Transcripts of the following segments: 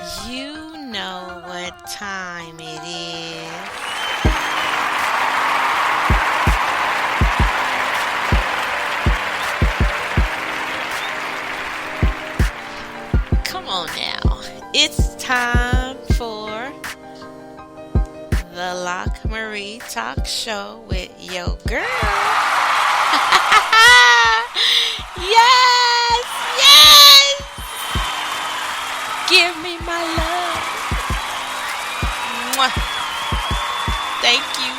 You know what time it is. Come on now. It's time for the LockMarie Talk Show with your girl. Yes, yes. Give me my love. Mwah. Thank you.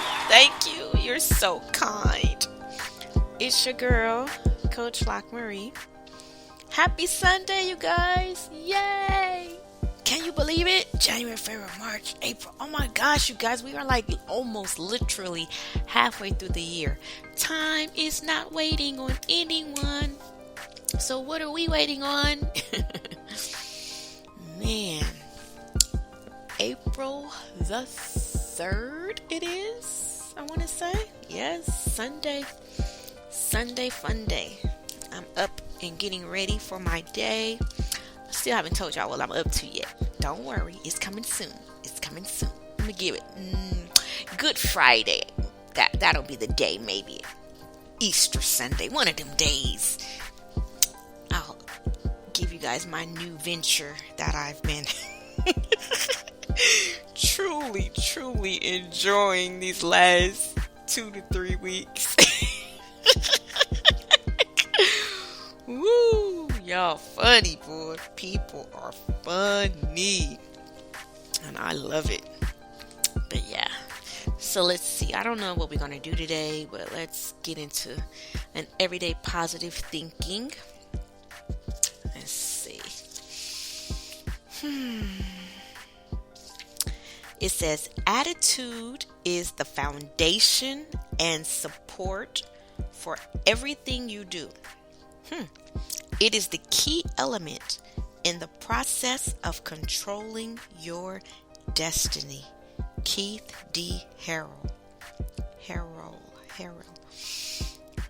You're so kind. It's your girl, Coach LockMarie. Happy Sunday, you guys. Yay. Can you believe it? January, February, March, April. Oh my gosh, you guys. We are like almost literally halfway through the year. Time is not waiting on anyone. So what are we waiting on? Man. April the 3rd it is, I want to say. Yes, Sunday fun day. I'm up and getting ready for my day. Still haven't told y'all what I'm up to yet. Don't worry, it's coming soon. Let me give it Good Friday. That'll be the day, maybe Easter Sunday, one of them days. I'll give you guys my new venture that I've been truly enjoying these last 2 to 3 weeks. Woo, y'all funny, boy. People are funny. And I love it. But yeah. So let's see. I don't know what we're going to do today, but let's get into an everyday positive thinking. Let's see. It says, attitude is the foundation and support for everything you do. It is the key element in the process of controlling your destiny. Keith D. Harrell.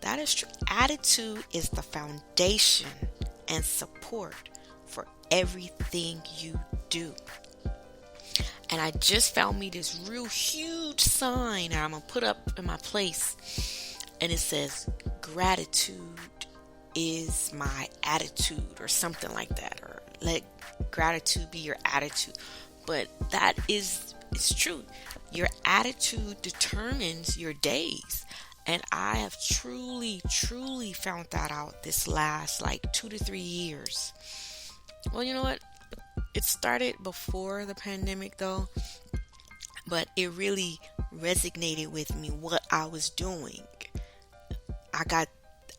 That is true. Attitude is the foundation and support for everything you do. And I just found me this real huge sign that I'm going to put up in my place. And it says, gratitude is my attitude, or something like that, or let gratitude be your attitude. But it's true. Your attitude determines your days. And I have truly found that out this last 2 to 3 years. Well, you know what? It started before the pandemic though, but it really resonated with me what I was doing.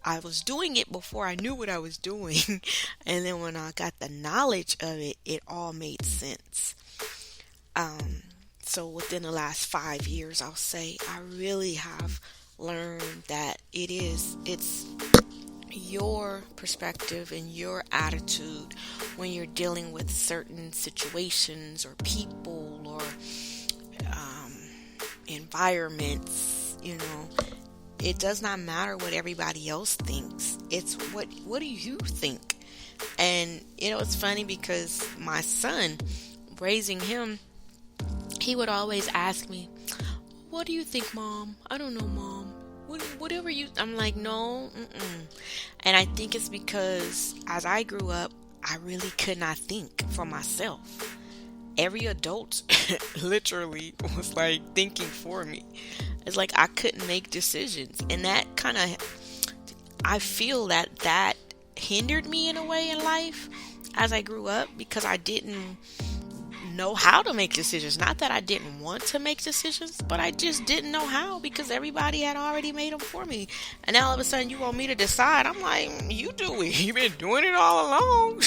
I was doing it before I knew what I was doing. And then when I got the knowledge of it, it all made sense. So within the last 5 years, I'll say, I really have learned that it's your perspective and your attitude when you're dealing with certain situations or people or environments. It does not matter what everybody else thinks. It's what do you think? And it's funny because my son, raising him, he would always ask me, what do you think, Mom? I don't know, Mom. Whatever you... I'm like, no. And I think it's because as I grew up, I really could not think for myself. Every adult literally was thinking for me. It's like I couldn't make decisions. And that kind of... I feel that hindered me in a way in life as I grew up, because I didn't know how to make decisions. Not that I didn't want to make decisions, but I just didn't know how, because everybody had already made them for me. And now all of a sudden you want me to decide. I'm like, you do it. You've been doing it all along.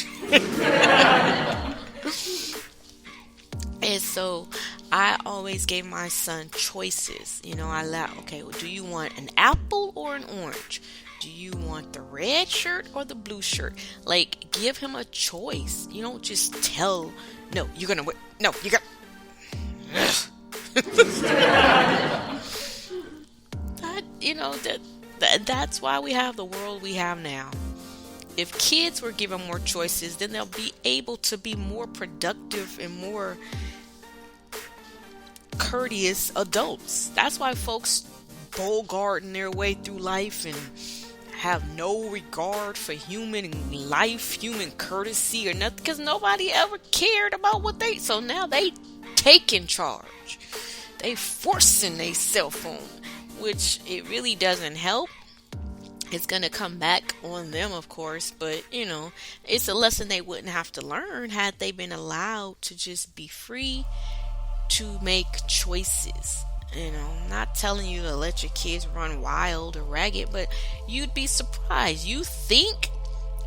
And so I always gave my son choices. Okay, well, do you want an apple or an orange? Do you want the red shirt or the blue shirt? Give him a choice. You don't just tell, no, you're going to wait. No, you got... That's why we have the world we have now. if kids were given more choices, then they'll be able to be more productive and more courteous adults. That's why folks bogarting their way through life and have no regard for human life, human courtesy, or nothing, because nobody ever cared about what they. So now they taking charge. They forcing their cell phone, which it really doesn't help. It's going to come back on them, of course, but it's a lesson they wouldn't have to learn had they been allowed to just be free to make choices. Not telling you to let your kids run wild or ragged, but you'd be surprised. You think,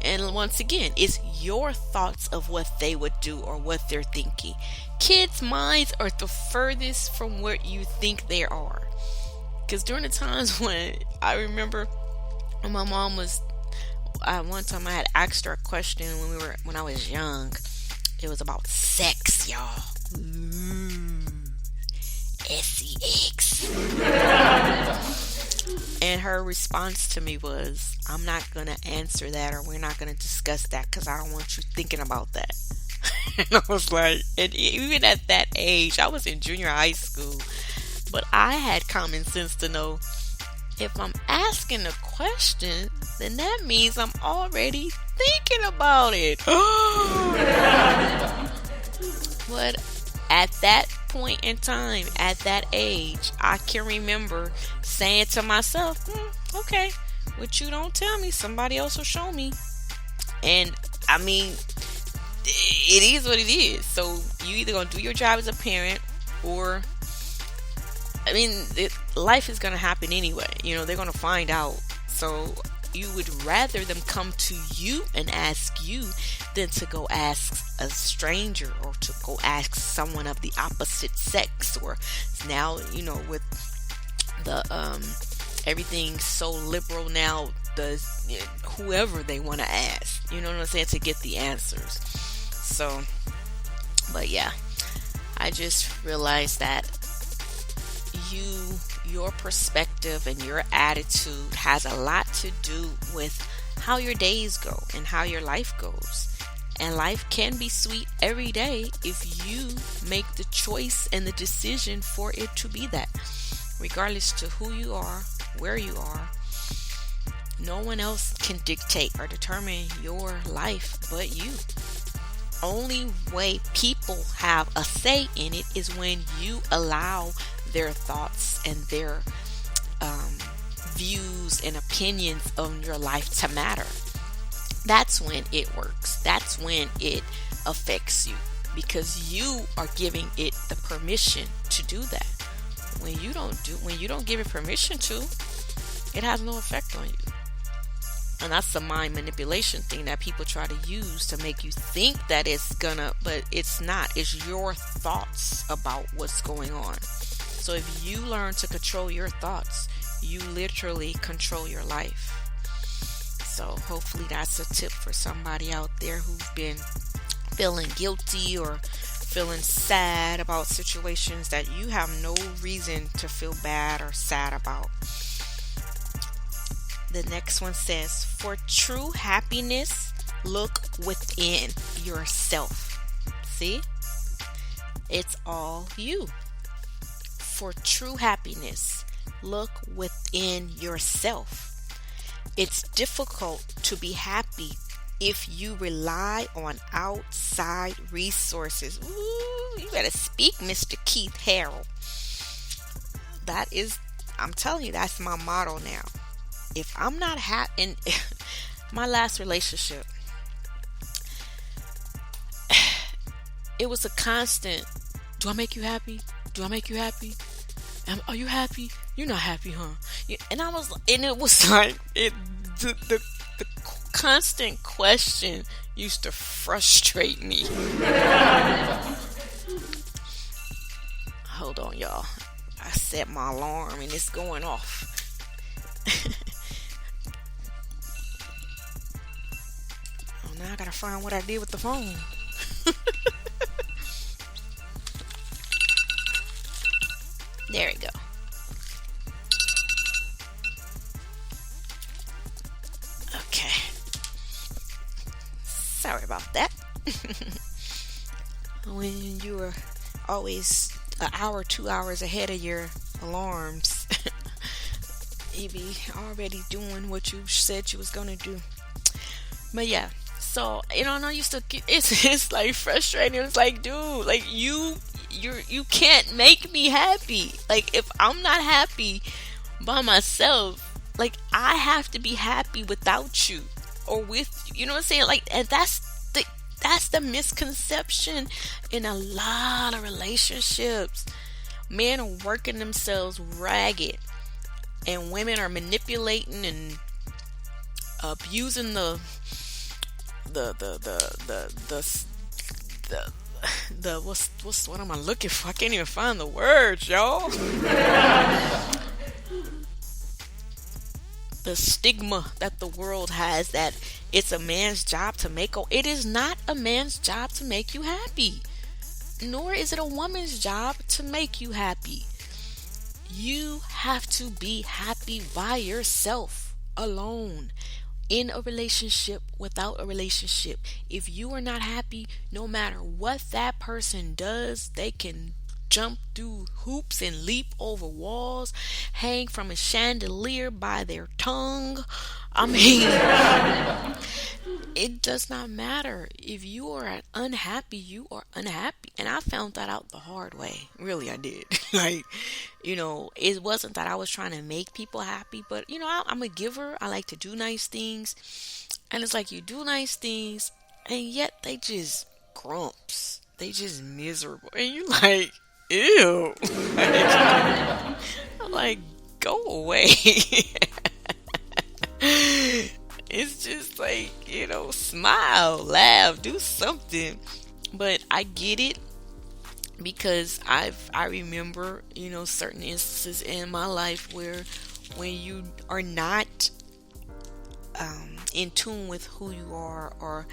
and once again, it's your thoughts of what they would do or what they're thinking. Kids' minds are the furthest from what you think they are. Because during the times when I remember when my mom was, one time I had asked her a question when I was young. It was about sex, y'all. sex. And her response to me was, I'm not going to answer that, or we're not going to discuss that because I don't want you thinking about that. And I was like, and even at that age, I was in junior high school, but I had common sense to know if I'm asking a question, then that means I'm already thinking about it. But at that point in time, at that age, I can remember saying to myself, okay, what you don't tell me, somebody else will show me. And I mean, it is what it is. So you either gonna do your job as a parent, or life is gonna happen anyway. They're gonna find out. So you would rather them come to you and ask you than to go ask a stranger, or to go ask someone of the opposite sex. Or now, with the everything so liberal now, whoever they want to ask, you know what I'm saying, to get the answers. So, but yeah, I just realized that your perspective and your attitude has a lot to do with how your days go and how your life goes. And life can be sweet every day if you make the choice and the decision for it to be that. Regardless to who you are, where you are, no one else can dictate or determine your life but you. Only way people have a say in it is when you allow their thoughts and their views and opinions on your life to matter. That's when it works. That's when it affects you, because you are giving it the permission to do that. When you don't give it permission to, it has no effect on you. And that's the mind manipulation thing that people try to use to make you think that it's gonna, but it's not. It's your thoughts about what's going on. So if you learn to control your thoughts, you literally control your life. So hopefully that's a tip for somebody out there who's been feeling guilty or feeling sad about situations that you have no reason to feel bad or sad about. The next one says, for true happiness, look within yourself. See? It's all you. For true happiness, look within yourself. It's difficult to be happy if you rely on outside resources. Ooh, you better speak, Mr. Keith Harrell. I'm telling you, that's my motto now. If I'm not happy, in my last relationship, it was a constant, do I make you happy? Do I make you happy? Are you happy? You're not happy, huh? And it was like, the constant question used to frustrate me. Hold on, y'all. I set my alarm and it's going off. Now I gotta find what I did with the phone. There we go. Okay. Sorry about that. When you are always an hour, 2 hours ahead of your alarms, you be already doing what you said you was gonna do. But yeah, so I know you still it's like frustrating. It's like, dude, like you can't make me happy. Like if I'm not happy by myself, like I have to be happy without you or with you. You know what I'm saying? Like, and that's the misconception in a lot of relationships. Men are working themselves ragged, and women are manipulating and abusing the what's what am I looking for? I can't even find the words, y'all. The stigma that the world has that it's a man's job to make. It is not a man's job to make you happy, nor is it a woman's job to make you happy. You have to be happy by yourself, alone, in a relationship, without a relationship. If you are not happy, no matter what that person does, they can jump through hoops and leap over walls, hang from a chandelier by their tongue. I mean, it does not matter. If you are unhappy, you are unhappy. And I found that out the hard way. Really, I did. Like, it wasn't that I was trying to make people happy, but, I'm a giver. I like to do nice things. And it's like you do nice things, and yet they just grumps. They just miserable. And you're like, ew. I'm like, go away. It's just like, smile, laugh, do something. But I get it because I remember, certain instances in my life where when you are not in tune with who you are or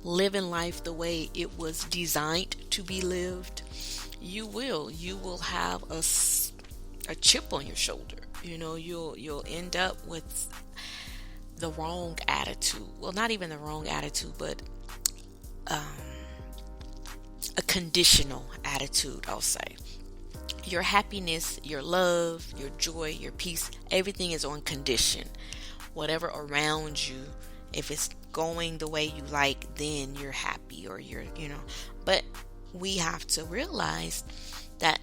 living life the way it was designed to be lived, you will have a chip on your shoulder. You'll end up with the wrong attitude. Well, not even the wrong attitude, but a conditional attitude, I'll say. Your happiness, your love, your joy, your peace, everything is on condition. Whatever around you, if it's going the way you like, then you're happy, or but we have to realize that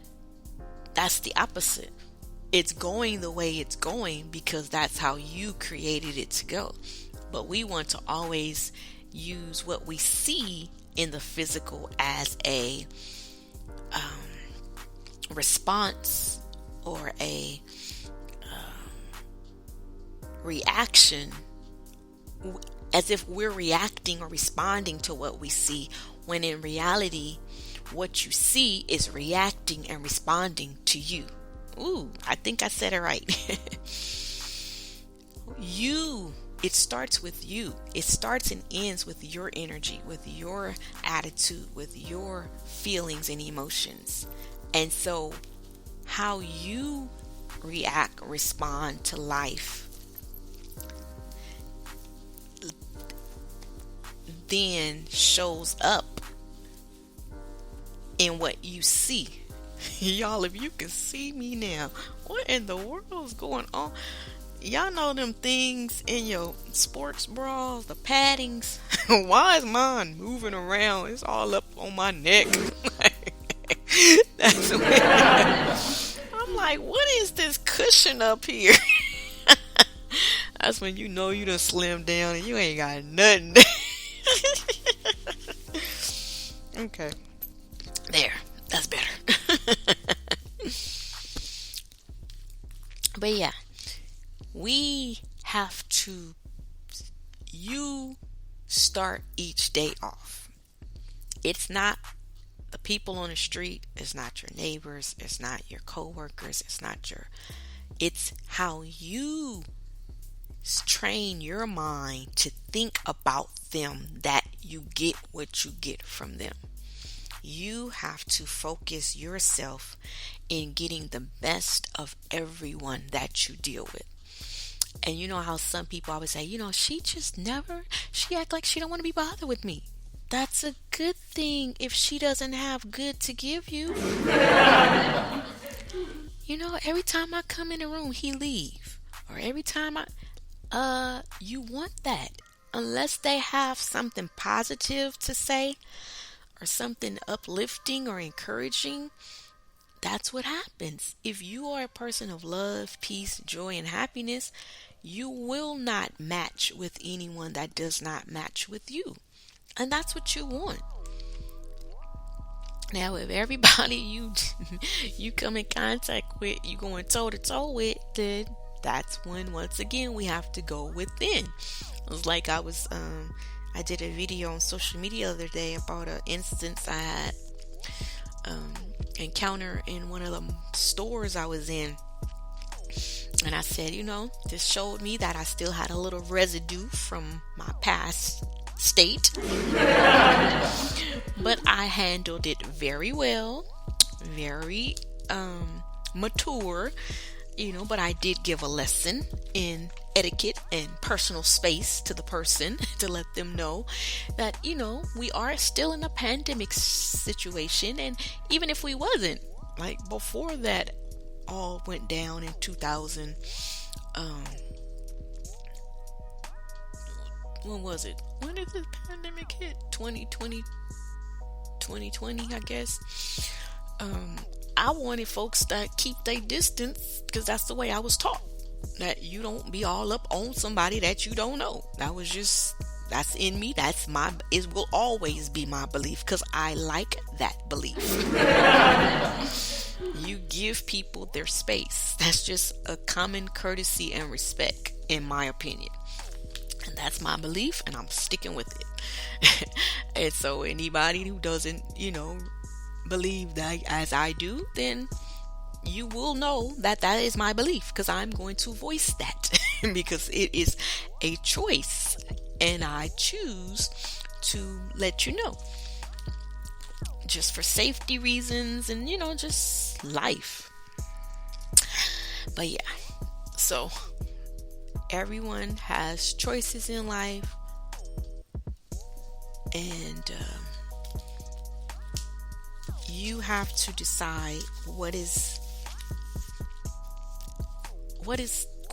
that's the opposite. It's going the way it's going because that's how you created it to go. But we want to always use what we see in the physical as a response or a reaction, as if we're reacting or responding to what we see, when in reality what you see is reacting and responding to you. Ooh, I think I said it right. It starts with you. It starts and ends with your energy, with your attitude, with your feelings and emotions. And so how you react, respond to life, then shows up in what you see. Y'all, if you can see me now, what in the world is going on? Y'all know them things in your sports bras, the paddings? Why is mine moving around? It's all up on my neck. That's I'm like, what is this cushion up here? That's when you know you done slimmed down and you ain't got nothing. Okay. There. That's better. But yeah, you start each day off. It's not the people on the street, it's not your neighbors, it's not your coworkers, it's how you train your mind to think about them that you get what you get from them. You have to focus yourself in getting the best of everyone that you deal with. And you know how some people always say, she act like she don't want to be bothered with me. that's a good thing if she doesn't have good to give you. Every time I come in the room, he leave. Or every time you want that. Unless they have something positive to say or something uplifting or encouraging, that's what happens. If you are a person of love, peace, joy, and happiness, you will not match with anyone that does not match with you. And that's what you want. Now, if everybody you come in contact with, you going toe to toe with, then that's when once again we have to go within. It was like I did a video on social media the other day about an instance I had encounter in one of the stores I was in. And I said, this showed me that I still had a little residue from my past state. But I handled it very well, very mature, but I did give a lesson in etiquette and personal space to the person to let them know that, we are still in a pandemic situation. And even if we wasn't, like before that all went down in 2000, when was it? When did the pandemic hit? 2020, I guess. I wanted folks to keep their distance because that's the way I was taught. That you don't be all up on somebody that you don't know. That's in me. It will always be my belief because I like that belief. You give people their space. That's just a common courtesy and respect, in my opinion. And that's my belief, and I'm sticking with it. And so anybody who doesn't, believe that as I do, then you will know that is my belief, because I'm going to voice that because it is a choice, and I choose to let you know, just for safety reasons and just life. But yeah, so everyone has choices in life, and you have to decide what is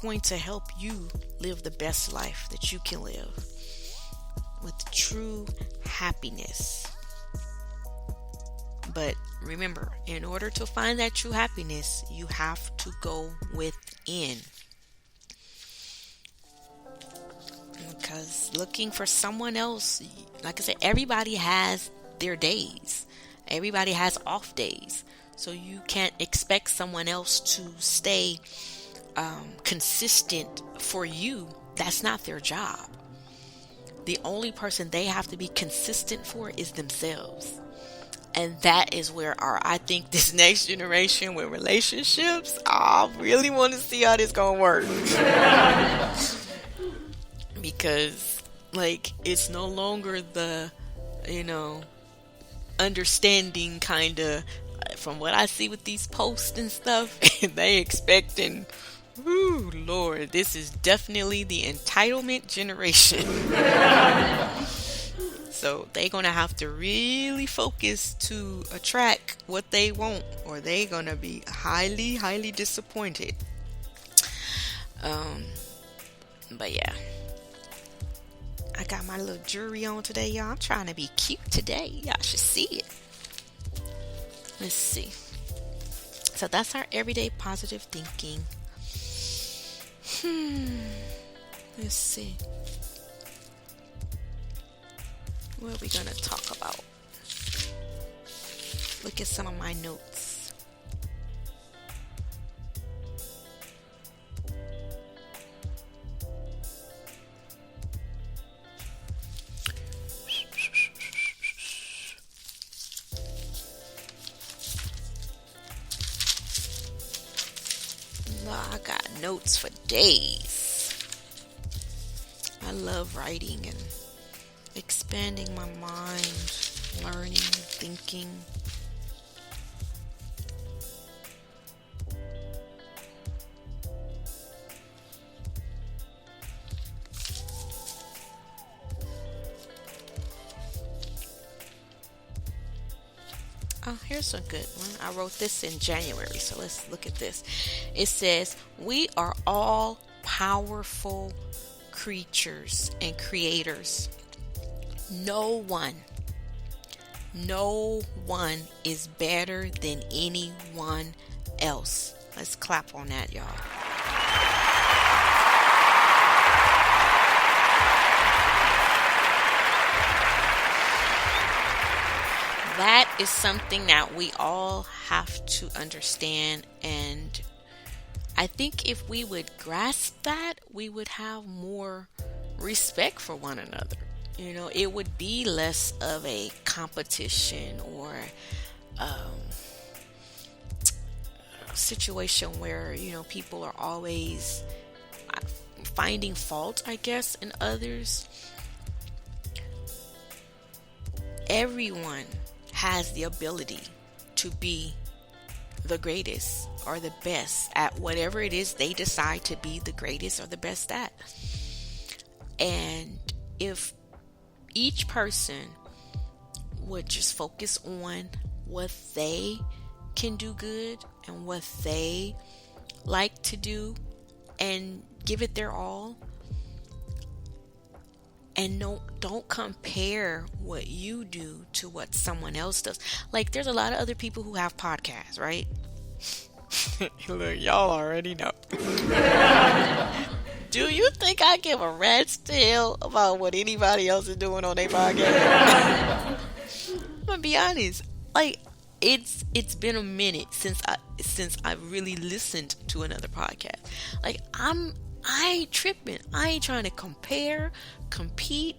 going to help you live the best life that you can live with true happiness. But remember, in order to find that true happiness, you have to go within. Because looking for someone else, like I said, everybody has their days. Everybody has off days. So you can't expect someone else to stay consistent for you. That's not their job. The only person they have to be consistent for is themselves. And that is where I think this next generation with relationships, I really want to see how this gonna work. Because it's no longer the understanding kind of, from what I see with these posts and stuff, they expecting, ooh, Lord, this is definitely the entitlement generation. So they're going to have to really focus to attract what they want, or they're going to be highly, highly disappointed. But yeah, I got my little jewelry on today, y'all. I'm trying to be cute today. Y'all should see it. Let's see. So that's our everyday positive thinking. Let's see. What are we going to talk about? Look at some of my notes. I got notes for days. I love writing and expanding my mind, learning, thinking. Oh, here's a good one. I wrote this in January, so let's look at this. It says, "We are all powerful creatures and creators. No one is better than anyone else." Let's clap on that, y'all. That is something that we all have to understand, and I think if we would grasp that, we would have more respect for one another. It would be less of a competition or situation where, people are always finding fault, I guess, in others. Everyone has the ability to be the greatest or the best at whatever it is they decide to be the greatest or the best at. And if each person would just focus on what they can do good and what they like to do and give it their all, and don't compare what you do to what someone else does. Like, there's a lot of other people who have podcasts, right? Look, y'all already know. Do you think I give a rat's tail about what anybody else is doing on their podcast? I'm gonna be honest. Like, it's been a minute since I really listened to another podcast. Like, I ain't tripping. I ain't trying to compete.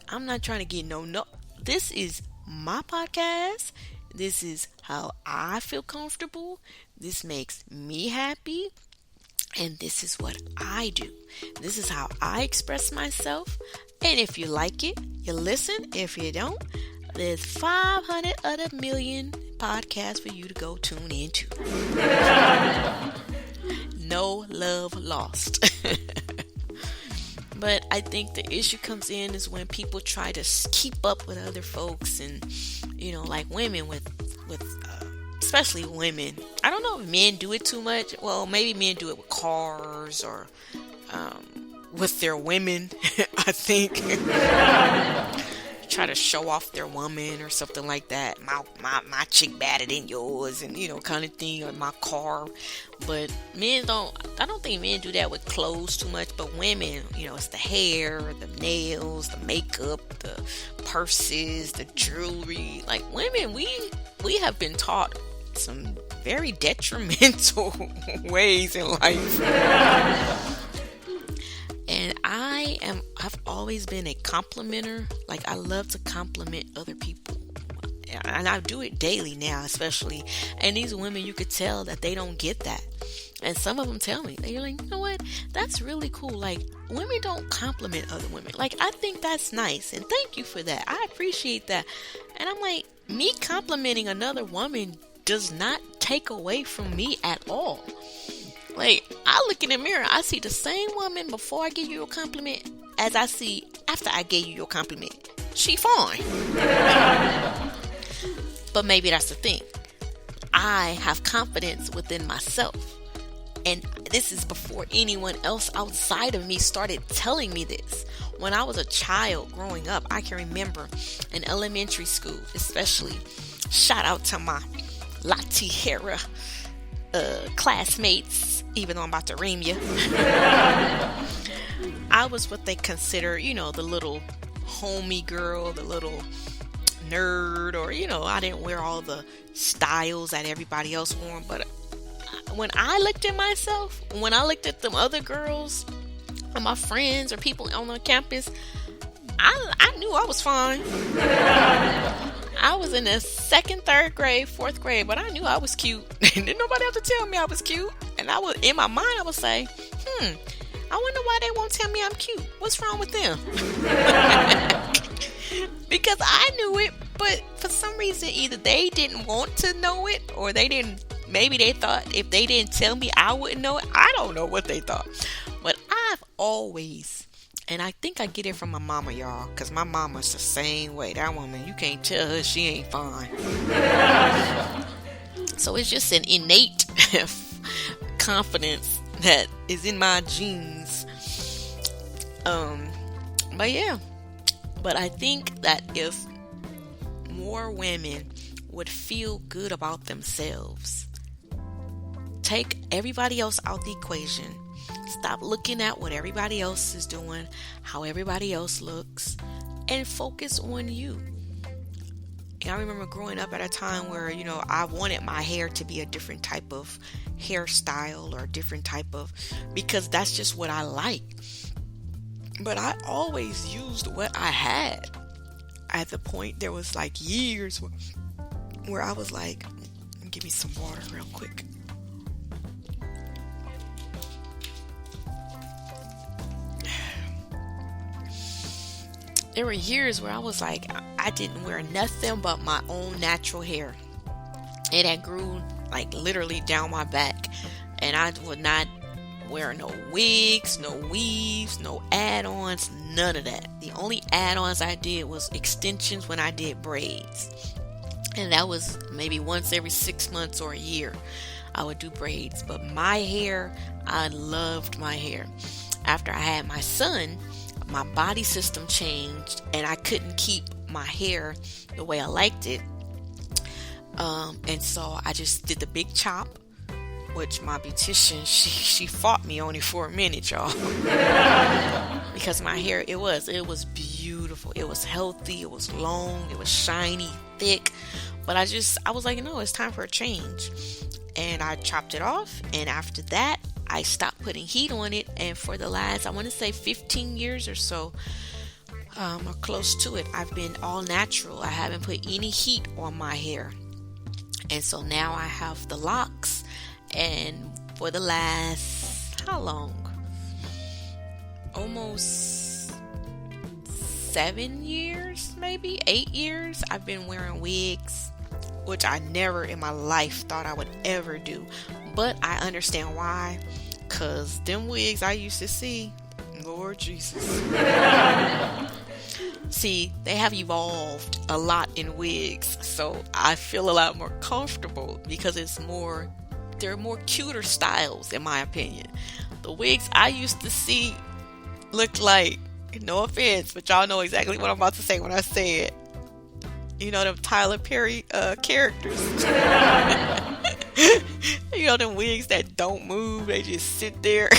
I'm not trying to get no. This is my podcast. This is how I feel comfortable. This makes me happy. And this is what I do. This is how I express myself. And if you like it, you listen. If you don't, there's 500 other million podcasts for you to go tune into. No love lost. But I think the issue comes in is when people try to keep up with other folks, and like women with especially women. I don't know if men do it too much. Well, maybe men do it with cars or with their women. I think try to show off their woman or something like that. My chick better than yours, and kind of thing, or my car. But men don't. I don't think men do that with clothes too much. But women, it's the hair, the nails, the makeup, the purses, the jewelry. Like, women, we have been taught some very detrimental ways in life. And I've always been a complimenter. Like, I love to compliment other people. And I do it daily now, especially. And these women, you could tell that they don't get that. And some of them tell me, they're like, you know what? That's really cool. Like, women don't compliment other women. Like, I think that's nice. And thank you for that. I appreciate that. And I'm like, me complimenting another woman does not take away from me at all. Like, I look in the mirror, I see the same woman before I give you a compliment as I see after I gave you your compliment. She fine. But maybe that's the thing. I have confidence within myself. And this is before anyone else outside of me started telling me this. When I was a child growing up, I can remember in elementary school, especially, shout out to my La Tijera classmates, even though I'm about to ream you. I was what they consider, the little homie girl, the little nerd, or, I didn't wear all the styles that everybody else wore. But when I looked at myself, when I looked at them other girls and my friends or people on the campus, I knew I was fine. I was in the 2nd, 3rd grade, 4th grade, but I knew I was cute. Didn't nobody have to tell me I was cute. And I was, in my mind, I would say, I wonder why they won't tell me I'm cute. What's wrong with them? Because I knew it, but for some reason, either they didn't want to know it, or maybe they thought if they didn't tell me, I wouldn't know it. I don't know what they thought. But I've always And I think I get it from my mama, y'all, because my mama's the same way. That woman, you can't tell her she ain't fine. So it's just an innate confidence that is in my genes. But yeah. But I think that if more women would feel good about themselves, take everybody else out the equation, stop looking at what everybody else is doing, how everybody else looks, and focus on you. And I remember growing up at a time where, I wanted my hair to be a different type of hairstyle or a different type of, because that's just what I like. But I always used what I had. At the point, there was like years where I was like, give me some water real quick. There were years where I was like, I didn't wear nothing but my own natural hair. It had grew like literally down my back. And I would not wear no wigs, no weaves, no add-ons, none of that. The only add-ons I did was extensions when I did braids. And that was maybe once every 6 months or a year I would do braids. But my hair, I loved my hair. After I had my son, my body system changed and I couldn't keep my hair the way I liked it. And so I just did the big chop, which my beautician, she fought me on it for a minute, y'all. Because my hair, it was beautiful. It was healthy. It was long. It was shiny, thick. But I was like, no, it's time for a change. And I chopped it off. And after that, I stopped putting heat on it. And for the last, I want to say 15 years or so, or close to it, I've been all natural. I haven't put any heat on my hair. And so now I have the locks. And for the last, how long? Almost 7 years, maybe 8 years, I've been wearing wigs, which I never in my life thought I would ever do. But I understand why, because them wigs I used to see, Lord Jesus. See, they have evolved a lot in wigs, so I feel a lot more comfortable because they're more cuter styles in my opinion. The wigs I used to see looked like, no offense, but y'all know exactly what I'm about to say when I say it. Them Tyler Perry characters. Them wigs that don't move, they just sit there.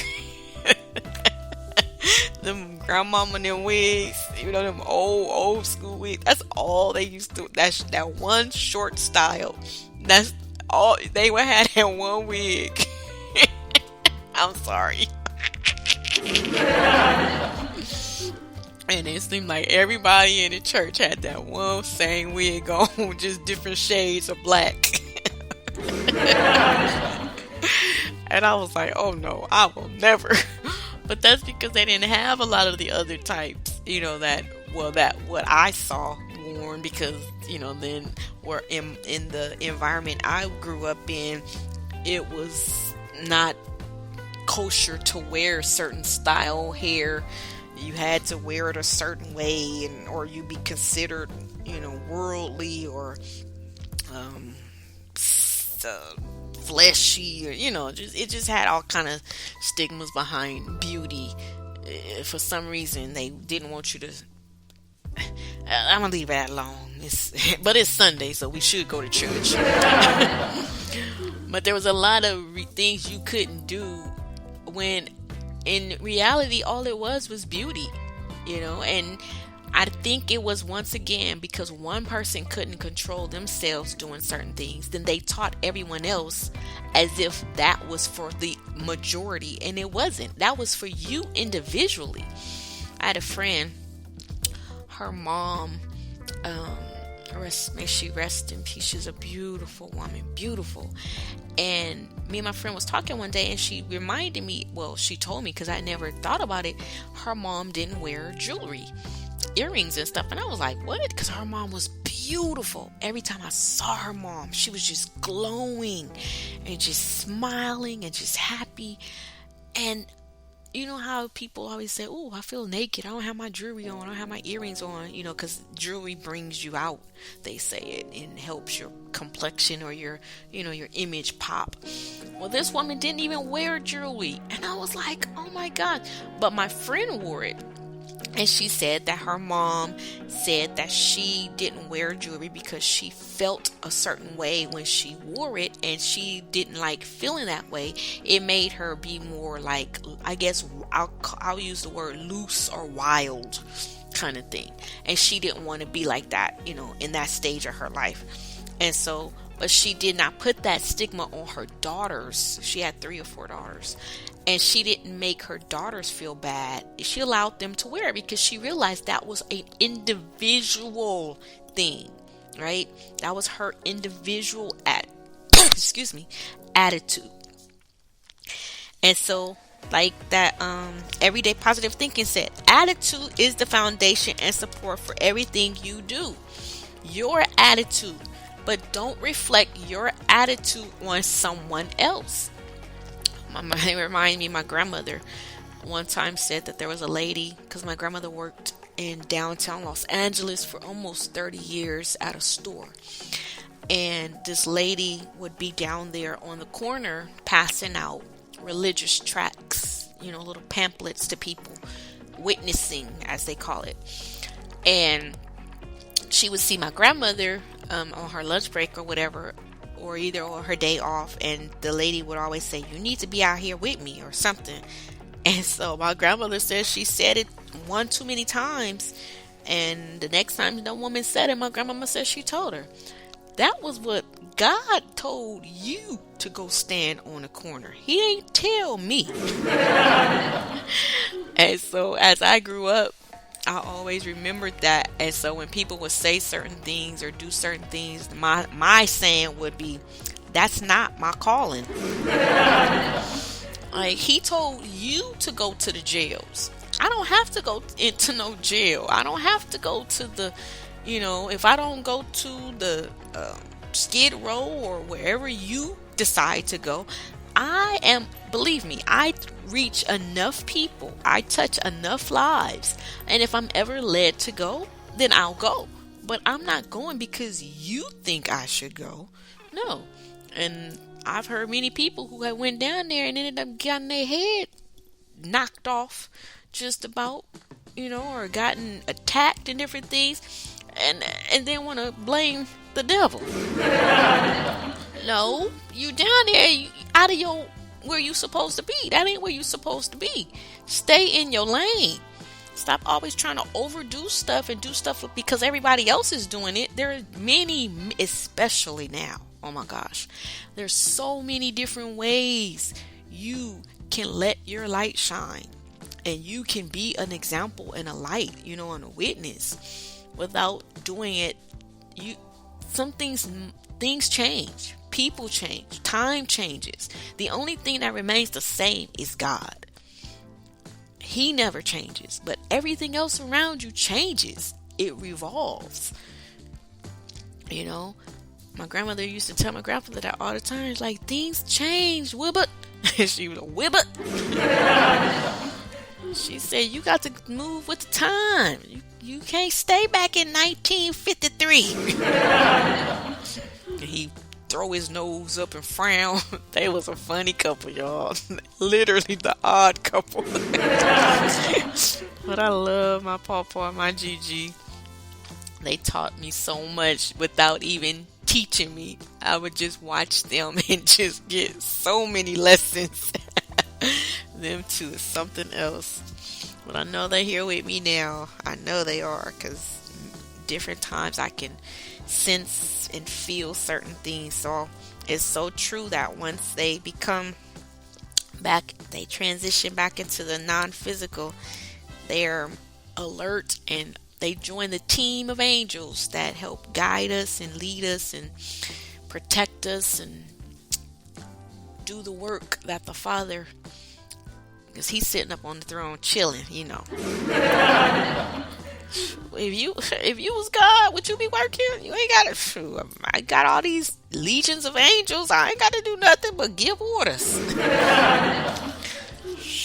Them grandmama and them wigs, them old school wigs. That's all they used to. That's that one short style. That's all they would have in one wig. I'm sorry. And it seemed like everybody in the church had that one same wig on, just different shades of black. And I was like, oh no, I will never. But that's because they didn't have a lot of the other types, that what I saw worn, because, then we're in the environment I grew up in, it was not kosher to wear certain style hair. You had to wear it a certain way, or you'd be considered, worldly or fleshy, or it just had all kind of stigmas behind beauty. For some reason, they didn't want you to. I'm gonna leave that alone. But it's Sunday, so we should go to church. But there was a lot of things you couldn't do when in reality all it was beauty, and I think it was once again because one person couldn't control themselves doing certain things, then they taught everyone else as if that was for the majority, and it wasn't. That was for you individually. I had a friend, her mom, may she rest in peace, she's a beautiful woman, beautiful. And me and my friend was talking one day, and she reminded me, she told me, because I never thought about it, her mom didn't wear jewelry, earrings and stuff. And I was like, what? Because her mom was beautiful. Every time I saw her mom, she was just glowing and just smiling and just happy. And you know how people always say, "Oh, I feel naked. I don't have my jewelry on. I don't have my earrings on." You know, because jewelry brings you out. They say it and helps your complexion or your, your image pop. Well, this woman didn't even wear jewelry, and I was like, "Oh my God!" But my friend wore it. And she said that her mom said that she didn't wear jewelry because she felt a certain way when she wore it, and she didn't like feeling that way. It made her be more like, I guess I'll use the word loose or wild kind of thing. And she didn't want to be like that, in that stage of her life. And so, but she did not put that stigma on her daughters. She had 3 or 4 daughters. And she didn't make her daughters feel bad. She allowed them to wear it because she realized that was an individual thing, right? That was her individual attitude. And so, like that everyday positive thinking said, attitude is the foundation and support for everything you do. Your attitude, but don't reflect your attitude on someone else. It reminded me, my grandmother one time said that there was a lady, because my grandmother worked in downtown Los Angeles for almost 30 years at a store. And this lady would be down there on the corner passing out religious tracts, little pamphlets to people, witnessing, as they call it. And she would see my grandmother on her lunch break or whatever, or either on her day off, and the lady would always say, "You need to be out here with me," or something. And so my grandmother says she said it one too many times, and the next time the woman said it, my grandmama said she told her, "That was what God told you to go stand on the corner. He ain't tell me." And so as I grew up, I always remembered that. And so when people would say certain things or do certain things, my saying would be, "That's not my calling." Like, he told you to go to the jails. I don't have to go into no jail. I don't have to go to the, if I don't go to the Skid Row or wherever you decide to go, believe me, I reach enough people. I touch enough lives. And if I'm ever led to go, then I'll go. But I'm not going because you think I should go. No. And I've heard many people who have went down there and ended up getting their head knocked off just about, or gotten attacked and different things, and then want to blame the devil. No, you down there, out of where you supposed to be. That ain't where you supposed to be. Stay in your lane. Stop always trying to overdo stuff and do stuff because everybody else is doing it. There are many, especially now. Oh my gosh. There's so many different ways you can let your light shine. And you can be an example and a light, and a witness. Without doing it, some things change. People change. Time changes. The only thing that remains the same is God. He never changes, but everything else around you changes. It revolves. My grandmother used to tell my grandfather that all the time. It's like, things change, Wibbit. She was a Wibbit. She said, you got to move with the time. You can't stay back in 1953. He throw his nose up and frown. They was a funny couple, y'all. Literally the odd couple. But I love my Pawpaw and my Gigi. They taught me so much without even teaching me. I would just watch them and just get so many lessons. Them two is something else. But I know they're here with me now. I know they are, because different times I can sense and feel certain things. So it's so true that once they they transition back into the non-physical, they're alert and they join the team of angels that help guide us and lead us and protect us and do the work that the Father, because he's sitting up on the throne chilling, If you was God, would you be working? You ain't got to. I got all these legions of angels. I ain't got to do nothing but give orders.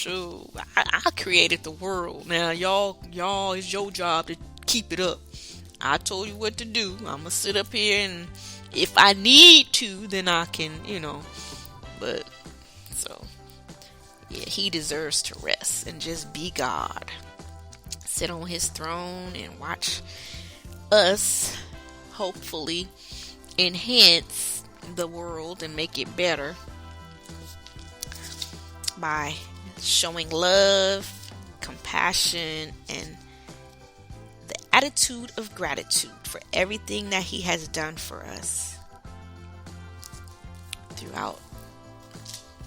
Shoot, I created the world. Now y'all, it's your job to keep it up. I told you what to do. I'm gonna sit up here, and if I need to, then I can, But so yeah, he deserves to rest and just be God. Sit on his throne and watch us hopefully enhance the world and make it better by showing love, compassion, and the attitude of gratitude for everything that he has done for us throughout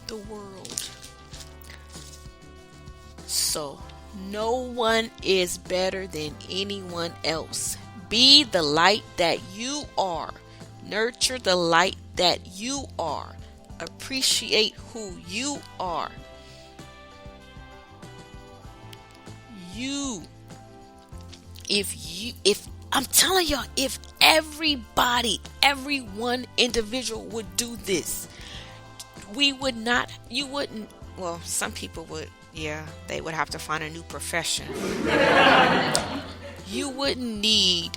the world. So, no one is better than anyone else. Be the light that you are. Nurture the light that you are. Appreciate who you are. If I'm telling y'all, if every one individual would do this, well, some people would, they would have to find a new profession. You wouldn't need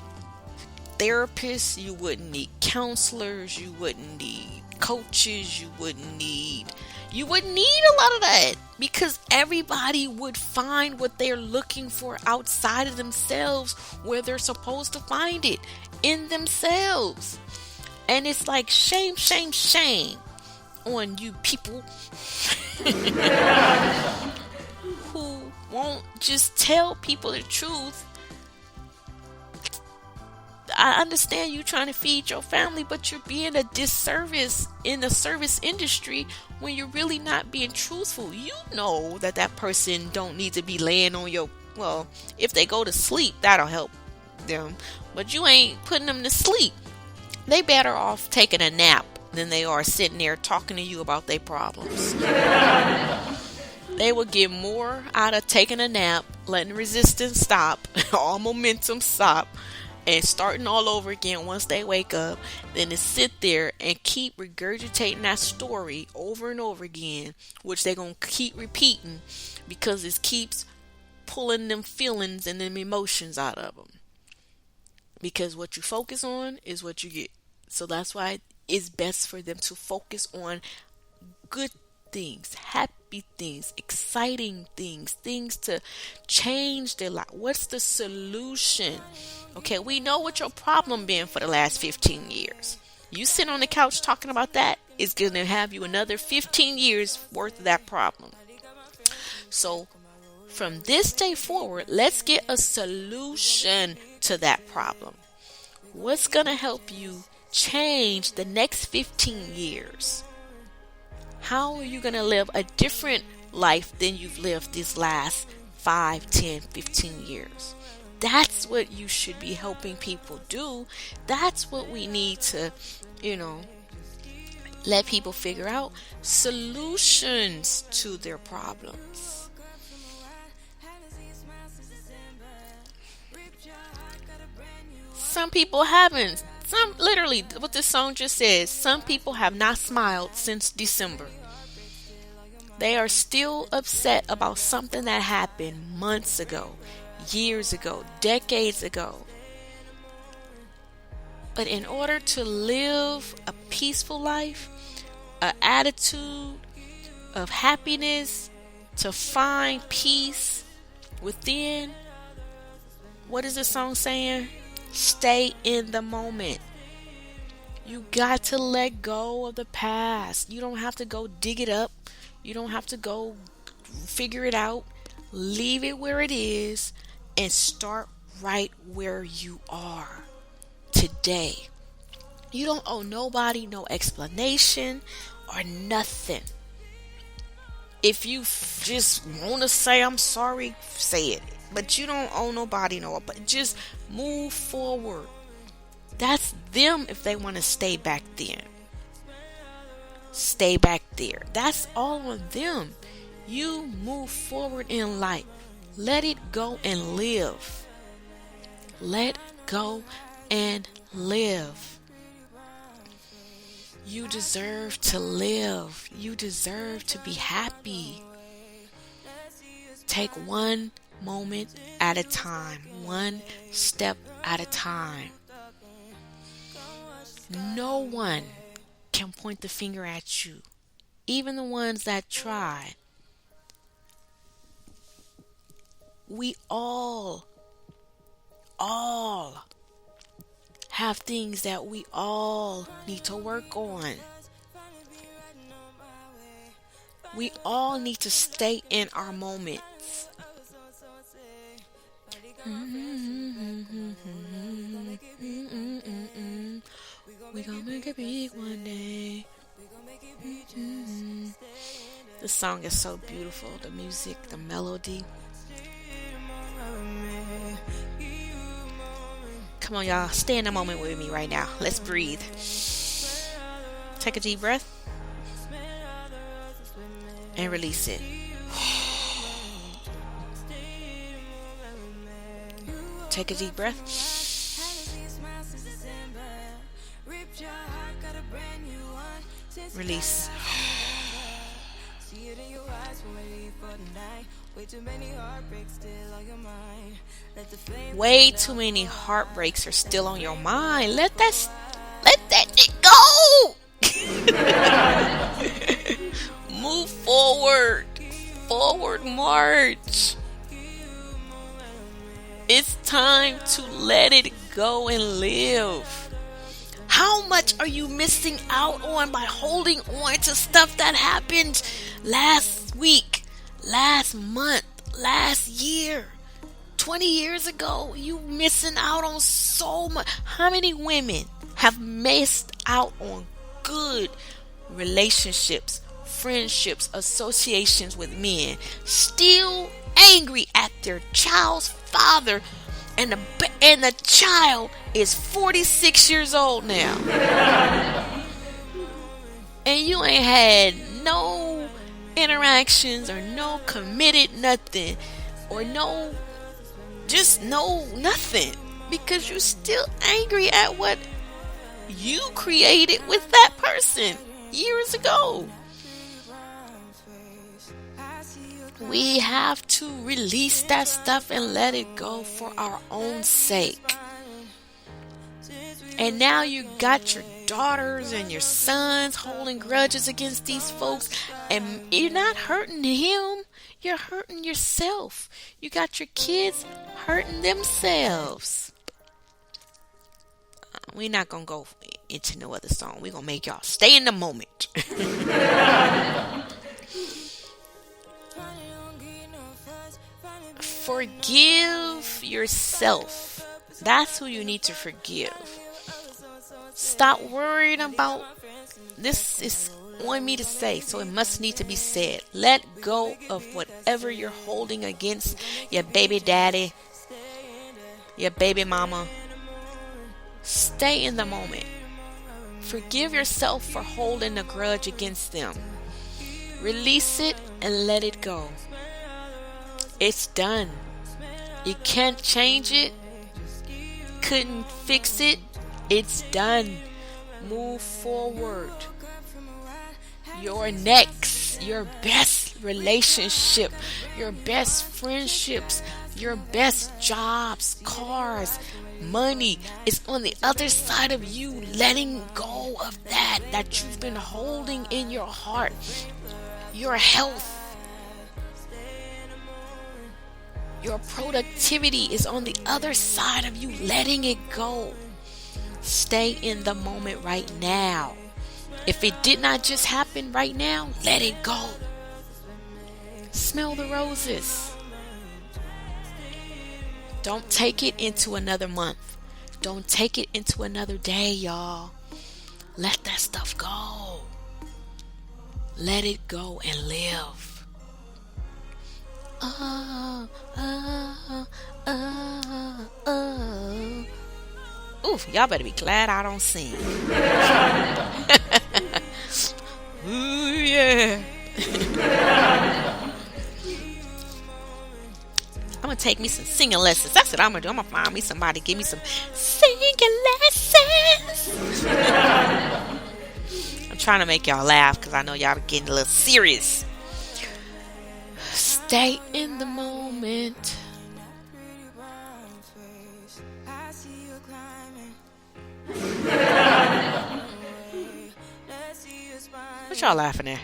therapists, you wouldn't need counselors, you wouldn't need coaches, you wouldn't need a lot of that, because everybody would find what they're looking for outside of themselves, where they're supposed to find it, in themselves. And it's like shame on you people who won't just tell people the truth. I understand you trying to feed your family, but you're being a disservice in the service industry when you're really not being truthful. You know that person don't need to be laying on if they go to sleep, that'll help them. But you ain't putting them to sleep. They better off taking a nap than they are sitting there talking to you about their problems. They will get more out of taking a nap, letting resistance stop, all momentum stop, and starting all over again once they wake up, than to sit there and keep regurgitating that story over and over again, which they're going to keep repeating because it keeps pulling them feelings and them emotions out of them. Because what you focus on is what you get. So that's why it's best for them to focus on good things, happy things, exciting things to change their life. What's the solution? Okay, we know what your problem been for the last 15 years. You sit on the couch talking about that, it's going to have you another 15 years worth of that problem. So from this day forward, let's get a solution to that problem. What's going to help you change the next 15 years? How are you going to live a different life than you've lived these last 5, 10, 15 years? That's what you should be helping people do. That's what we need to, let people figure out solutions to their problems. Some people haven't. Literally, what this song just says, some people have not smiled since December. They are still upset about something that happened months ago, years ago, decades ago. But in order to live a peaceful life, an attitude of happiness, to find peace within, what is the song saying? Stay in the moment. You got to let go of the past. You don't have to go dig it up. You don't have to go figure it out. Leave it where it is and start right where you are today. You don't owe nobody no explanation or nothing. If you just want to say I'm sorry, say it. But you don't owe nobody but just move forward. That's them if they want to stay back then. Stay back there. That's all on them. You move forward in life. Let it go and live. Let go and live. You deserve to live. You deserve to be happy. Take one moment at a time, one step at a time. No one can point the finger at you, even the ones that try. We all have things that we all need to work on. We all need to stay in our moments. We gonna make it big one day. The song is so beautiful. The music, the melody. Come on, y'all. Stay in the moment with me right now. Let's breathe. Take a deep breath. And release it. Take a deep breath. Release. Way too many heartbreaks are still on your mind. Let that shit go. Move forward. Forward march. It's time to let it go and live. How much are you missing out on by holding on to stuff that happened last week, last month, last year, 20 years ago? You missing out on so much. How many women have missed out on good relationships, friendships, associations with men, still angry at their child's father, and the child is 46 years old now, and you ain't had no interactions or no committed nothing or no nothing, because you're still angry at what you created with that person years ago. We have to release that stuff and let it go for our own sake. And now you got your daughters and your sons holding grudges against these folks, and you're not hurting him, you're hurting yourself. You got your kids hurting themselves. We're not going to go into no other song. We're going to make y'all stay in the moment. Forgive yourself. That's who you need to forgive. Stop worrying about this. Is on me to say, so it must need to be said. Let go of whatever you're holding against your baby daddy, your baby mama. Stay in the moment. Forgive yourself for holding a grudge against them. Release it and let it go. It's done. You can't change it. Couldn't fix it. It's done. Move forward. Your next, your best relationship, your best friendships, your best jobs, cars, money is on the other side of you letting go of that you've been holding in your heart. Your health, your productivity is on the other side of you letting it go. Stay in the moment right now. If it did not just happen right now, let it go. Smell the roses. Don't take it into another month. Don't take it into another day, y'all. Let that stuff go. Let it go and live. Ooh, y'all better be glad I don't sing. Ooh, yeah. I'm gonna take me some singing lessons. That's what I'm gonna do. I'm gonna find me somebody to give me some singing lessons. I'm trying to make y'all laugh because I know y'all are getting a little serious. Stay in the moment. What y'all laughing at?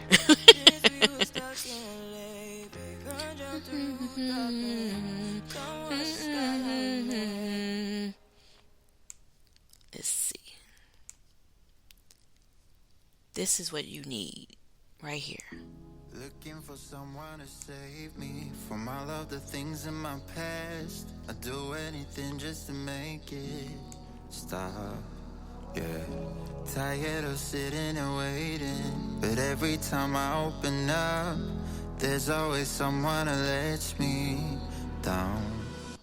Let's see. This is what you need right here. Looking for someone to save me from all of the things in my past. I'd do anything just to make it stop. Yeah, tired of sitting and waiting, but every time I open up, there's always someone that lets me down.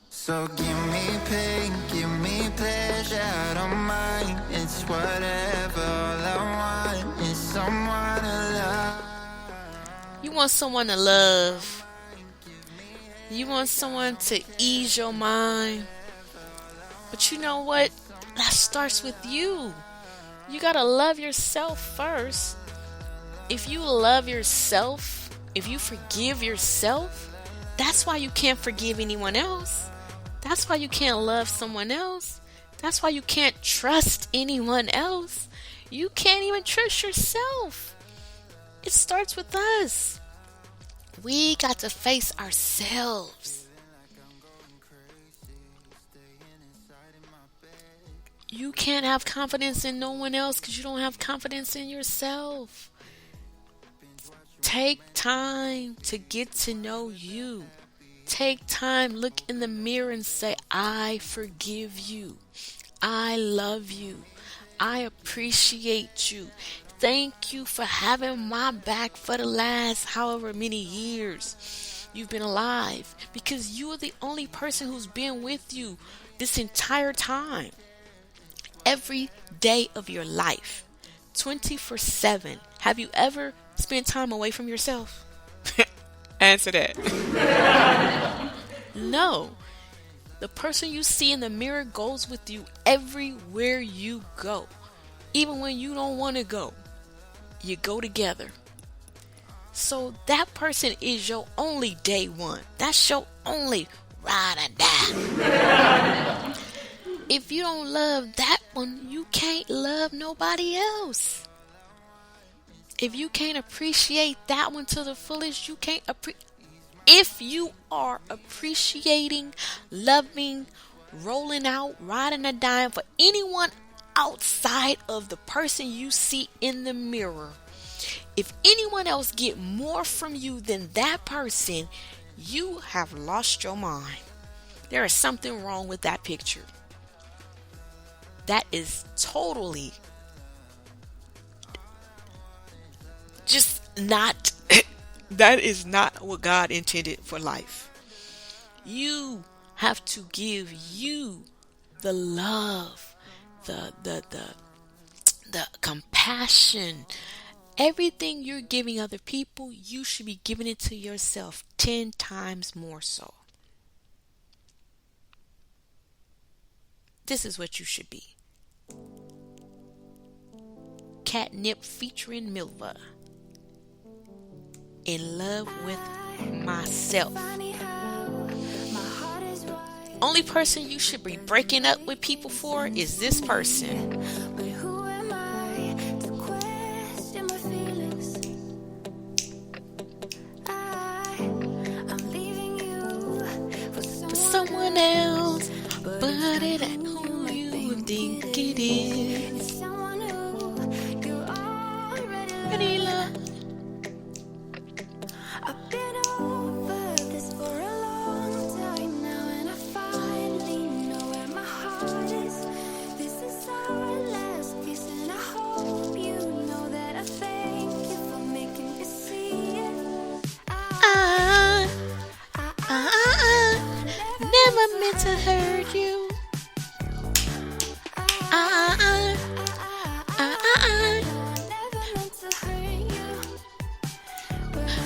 So give me pain, give me pleasure, I don't mind. It's whatever, all I want is someone to love. You want someone to love. You want someone to ease your mind. But you know what? That starts with you. You gotta love yourself first. If you love yourself, if you forgive yourself, that's why you can't forgive anyone else. That's why you can't love someone else. That's why you can't trust anyone else. You can't even trust yourself. It starts with us. We got to face ourselves. You can't have confidence in no one else because you don't have confidence in yourself. Take time to get to know you. Take time, look in the mirror and say, I forgive you. I love you. I appreciate you. Thank you for having my back for the last however many years you've been alive, because you are the only person who's been with you this entire time. Every day of your life, 24/7. Have you ever spent time away from yourself? Answer that. No. The person you see in the mirror goes with you everywhere you go. Even when you don't want to go, you go together. So that person is your only day one. That's your only ride or die. If you don't love that one, you can't love nobody else. If you can't appreciate that one to the fullest, you can't if you are appreciating, loving, rolling out, riding or dying for anyone outside of the person you see in the mirror, if anyone else get more from you than that person, you have lost your mind. There is something wrong with that picture. That is totally just not, that is not what God intended for life. You have to give you the love, the compassion. Everything you're giving other people, you should be giving it to yourself 10 times more so. This is what you should be. Catnip featuring Milva. In love with myself. Only person you should be breaking up with people for is this person. For someone else, but it ain't who you think it is. Pretty love. I've been over this for a long time now, and I finally know where my heart is. This is our last kiss, and I hope you know that I thank you for making me see it. I never meant to hurt you.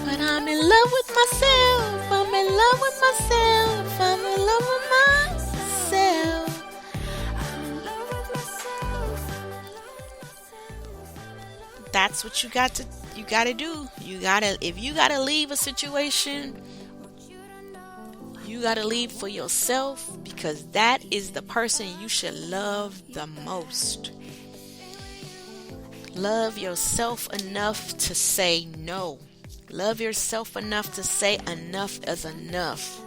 But I'm in love with myself. I'm in love with myself. I'm in love with myself. That's what you got to do. If you gotta leave a situation, You got to lead for yourself, because that is the person you should love the most. Love yourself enough to say no. Love yourself enough to say enough is enough.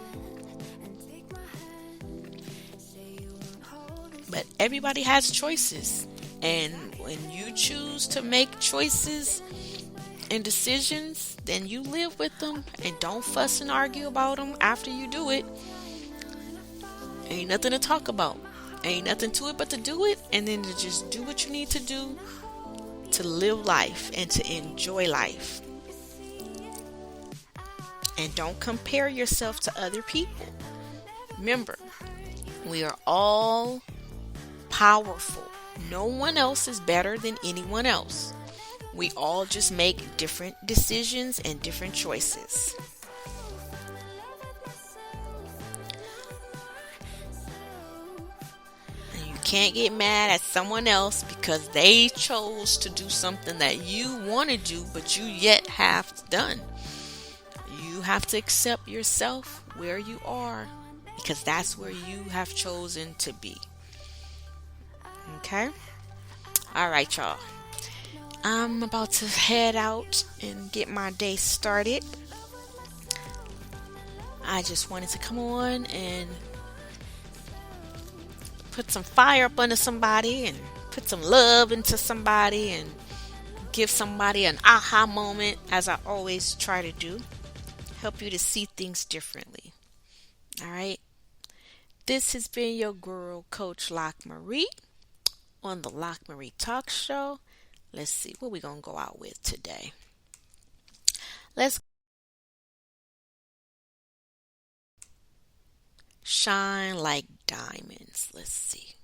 But everybody has choices. And when you choose to make choices and decisions, then you live with them and don't fuss and argue about them after you do it. Ain't nothing to talk about. Ain't nothing to it but to do it, and then to just do what you need to do to live life and to enjoy life. And don't compare yourself to other people. Remember, we are all powerful. No one else is better than anyone else. We all just make different decisions and different choices. And you can't get mad at someone else because they chose to do something that you want to do, but you yet have done. You have to accept yourself where you are, because that's where you have chosen to be. Okay? All right, y'all. I'm about to head out and get my day started. I just wanted to come on and put some fire up under somebody and put some love into somebody and give somebody an aha moment, as I always try to do. Help you to see things differently. All right? This has been your girl, Coach LockMarie, on the LockMarie Talk Show. Let's see what we're going to go out with today. Let's shine like diamonds. Let's see.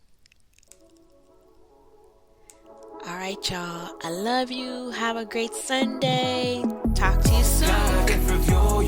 All right, y'all. I love you. Have a great Sunday. Talk to you soon.